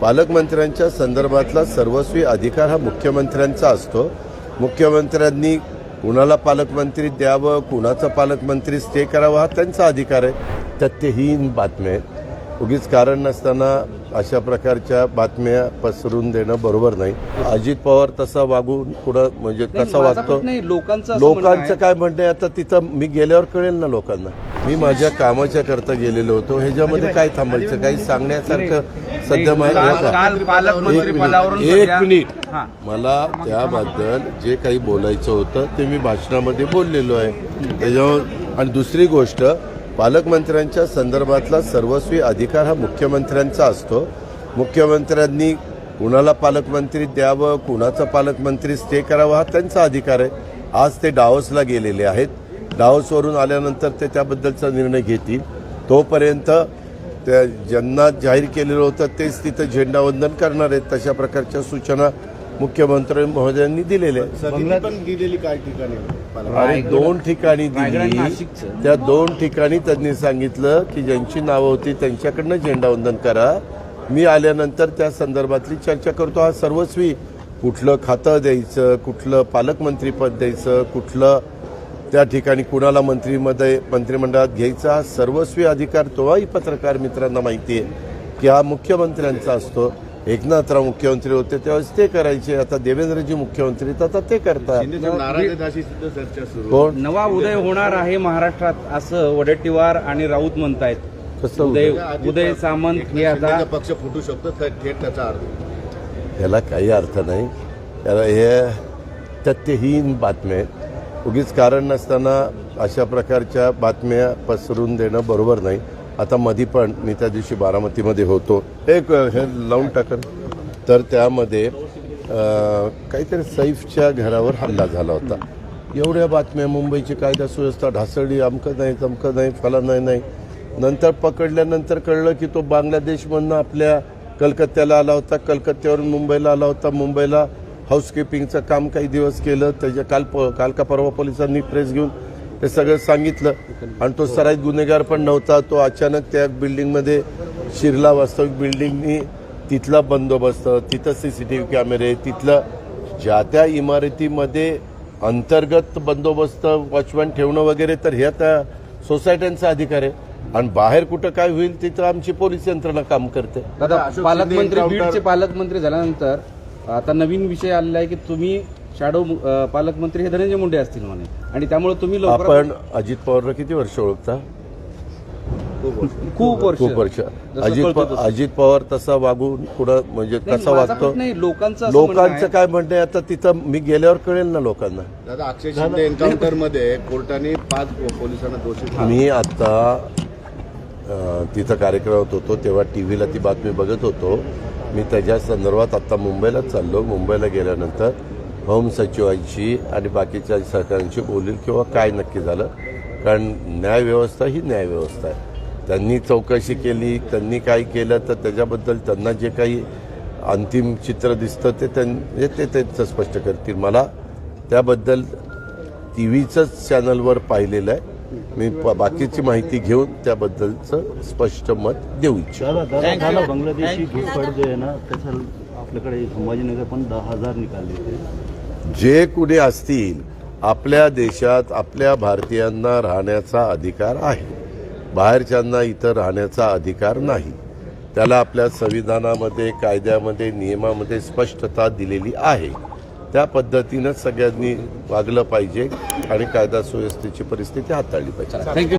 पालकमंत्र्यांच्या संदर्भातला सर्वस्वी अधिकार हा मुख्यमंत्र्यांचा असतो. मुख्यमंत्र्यांनी कुणाला पालकमंत्री द्यावं, कुणाचं पालकमंत्री स्टे करावा हा त्यांचा अधिकार आहे. तथ्यहीन बातम्या आहेत. उगीच कारण नसताना अशा प्रकारच्या बातम्या पसरून देणं बरोबर नाही. अजित पवार तसा वागून कुणा म्हणजे कसा वागतो लोकांचं काय म्हणणं आहे आता तिथं मी गेल्यावर कळेल ना लोकांना. मी माझ्या कामाच्या करता गेलेलो होतो. ह्याच्यामध्ये काय थांबायचं, काही सांगण्यासारखं सध्या एक मिनिट मला त्याबद्दल जे काही बोलायचं होतं ते मी भाषणामध्ये बोललेलो आहे. त्याच्यावर आणि दुसरी गोष्ट, पालकमंत्र्यांच्या संदर्भातला सर्वस्वी अधिकार हा मुख्यमंत्र्यांचा असतो. मुख्यमंत्र्यांनी कुणाला पालकमंत्री द्यावं, कुणाचं पालकमंत्री स्टे करावा हा त्यांचा अधिकार आहे. आज ते डावोसला गेलेले आहेत. डावोसवरून आल्यानंतर ते त्याबद्दलचा निर्णय घेतील. तोपर्यंत त्या ज्यांना जाहीर केलेलं होतं तेच तिथं झेंडावंदन करणार आहेत. तशा प्रकारच्या सूचना मुख्यमंत्री महोदयांनी दिलेल्या आहेत. आणि 2 ठिकाणी दिली. त्या 2 ठिकाणी त्यांनी सांगितलं की ज्यांची नावं होती त्यांच्याकडनं झेंडावंदन करा. मी आल्यानंतर त्या संदर्भातली चर्चा करतो. हा सर्वस्वी कुठलं खातं द्यायचं, कुठलं पालकमंत्रीपद द्यायचं, कुठलं त्या ठिकाणी कुणाला मंत्रिमंडळात घ्यायचा हा सर्वस्वी अधिकार तोही पत्रकार मित्रांना माहिती आहे की हा मुख्यमंत्र्यांचा असतो. एकनाथराव मुख्यमंत्री होते तेव्हा ते करायचे. आता देवेंद्रजी मुख्यमंत्री आता ते करतात. नवा उदय होणार आहे महाराष्ट्रात असं वडेट्टीवार आणि राऊत म्हणतायत. कसं उदय सामंत हे आता पक्ष फुटू शकतो थेट त्याचा अर्थ. याला काही अर्थ नाही. याला हे तथ्यहीन बातम्या आहेत. उगीच कारण नसताना अशा प्रकारच्या बातम्या पसरून देणं बरोबर नाही. आता मधी पण मी त्या दिवशी बारामतीमध्ये होतो. एक हे लावून टाकन तर त्यामध्ये काहीतरी सैफच्या घरावर हल्ला झाला होता. एवढ्या बातम्या, मुंबईची कायदा सुव्यवस्था ढासळली, अमकं नाही तमकं नाही फला नाही. नंतर पकडल्यानंतर कळलं की तो बांगलादेशमधनं आपल्या कलकत्त्याला आला होता. कलकत्त्यावरून मुंबईला आला होता. मुंबईला हाऊसकीपिंगचं काम काही दिवस केलं. त्याच्या काल का परवा पोलिसांनी प्रेस घेऊन ते सगळं सांगितलं. आणि तो सराईत गुन्हेगार पण नव्हता. तो अचानक त्या बिल्डिंगमध्ये शिरला. वास्तविक बिल्डिंगनी तिथला बंदोबस्त, तिथं CCTV कॅमेरे, तिथलं ज्या त्या इमारतीमध्ये अंतर्गत बंदोबस्त, वॉचमॅन ठेवणं वगैरे, तर ह्या त्या सोसायट्यांचा अधिकार आहे. आणि बाहेर कुठं काय होईल तिथं आमची पोलीस यंत्रणा काम करते. पालकमंत्री, बीडचे पालकमंत्री झाल्यानंतर आता नवीन विषय आलेला आहे की तुम्ही शॅडो पालकमंत्री हे धनंजय मुंडे असतील म्हणे. आणि त्यामुळे तुम्ही आपण अजित पवारला किती वर्ष ओळखता? खूप वर्ष. अजित पवार तसा वागून कुणा म्हणजे कसा वागतो लोकांचं काय म्हणणं आहे आता तिथं मी गेल्यावर कळेल ना लोकांना. दादा, अक्षय शिंदे एन्काउंटर मध्ये कोर्टाने 5 पोलिसांना दोषी. मी आता तिथं कार्यक्रमात होतो तेव्हा टीव्हीला ती बातमी बघत होतो. मी त्याच्या संदर्भात आता मुंबईलाच चाललो. मुंबईला गेल्यानंतर होम सचिवांशी आणि बाकीच्या सरकारांशी बोलील किंवा काय नक्की झालं. कारण न्यायव्यवस्था ही न्यायव्यवस्था आहे. त्यांनी चौकशी केली, त्यांनी काय केलं तर त्याच्याबद्दल त्यांना जे काही अंतिम चित्र दिसतं ते त्यांचं स्पष्ट करतील. मला त्याबद्दल टीव्हीचंच चॅनलवर पाहिलेलं आहे. मी बाकीची माहिती घेऊन त्याबद्दलचं स्पष्ट मत देऊ इच्छितो. बांगलादेशी घुसखोर जो आहे ना त्याच्या आपल्याकडे संभाजीनगर पण 10,000 निकाले. जे कुणी असतील आपल्या देशात आपल्या भारतीयांना राहण्याचा अधिकार आहे. बाहेरच्यांना इथं राहण्याचा अधिकार नाही. त्याला आपल्या संविधानामध्ये, कायद्यामध्ये, नियमामध्ये स्पष्टता दिलेली आहे. त्या पद्धतीनं सगळ्यांनी वागलं पाहिजे आणि कायदा सुव्यवस्थेची परिस्थिती हाताळली पाहिजे. थँक्यू.